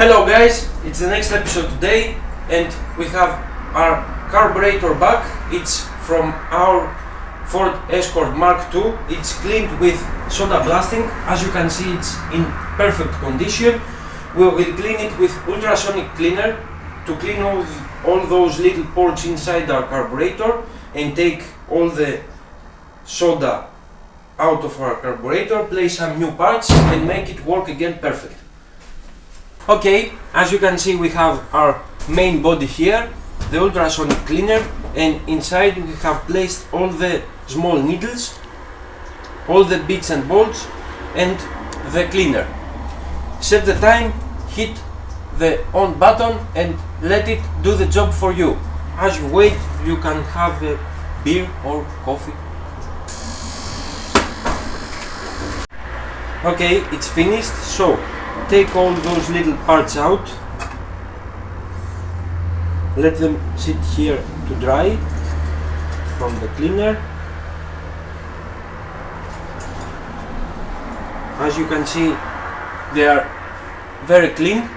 Hello guys, it's the next episode today and we have our carburetor back. It's from our Ford Escort MK2. It's cleaned with soda blasting. As you can see, it's in perfect condition. We will clean it with Ultrasonic Cleaner to clean all those little ports inside our carburetor and take all the soda out of our carburetor, place some new parts and make it work again perfect. Okay, as you can see, we have our main body here, the ultrasonic cleaner, and inside we have placed all the small needles, all the bits and bolts and the cleaner. Set the time, hit the on button and let it do the job for you. As you wait, you can have a beer or coffee. Okay, it's finished, so take all those little parts out, let them sit here to dry from the cleaner. As you can see, they are very clean.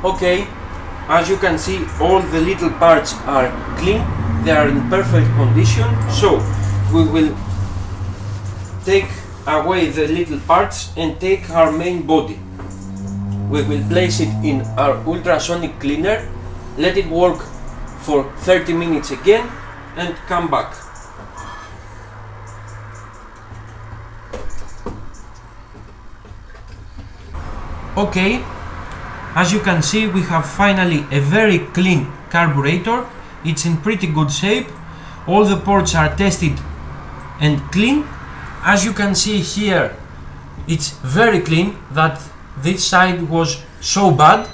Okay, as you can see, all the little parts are clean, they are in perfect condition, so we will take away the little parts and take our main body. We will place it in our ultrasonic cleaner, let it work for 30 minutes again and come back. Okay. As you can see, we have finally a very clean carburetor. It's in pretty good shape. All the ports are tested and clean. As you can see here, it's very clean. That this side was so bad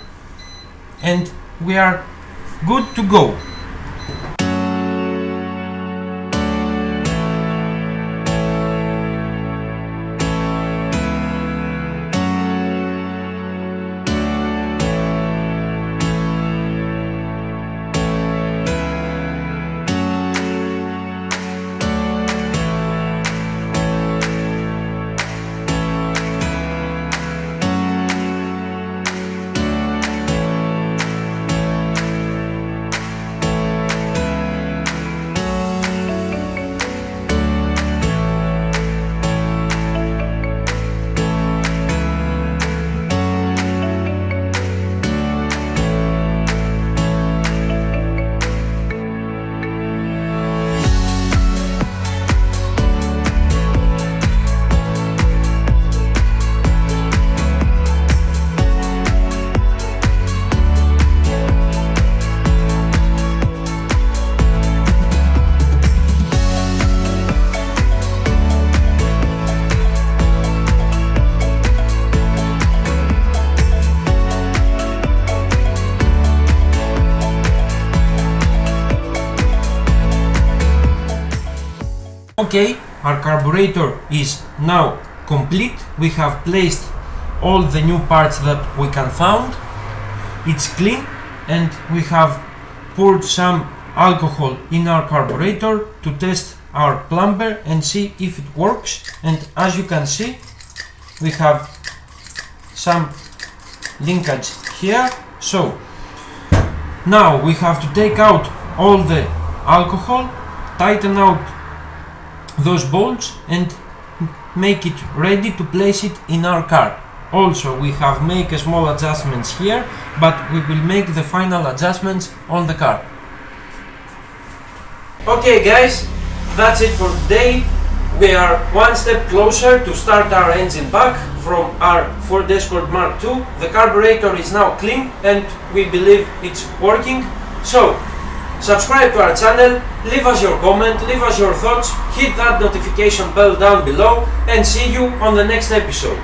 and we are good to go. Okay, our carburetor is now complete. We have placed all the new parts that we can found. It's clean and we have poured some alcohol in our carburetor to test our plumber and see if it works. And as you can see, we have some linkage here. So now we have to take out all the alcohol, tighten out those bolts and make it ready to place it in our car. Also, we have made small adjustments here, but we will make the final adjustments on the car. Okay guys, that's it for today. We are one step closer to start our engine back from our Ford Escort MK2. The carburetor is now clean and we believe it's working. So subscribe to our channel, leave us your comment, leave us your thoughts, hit that notification bell down below and see you on the next episode.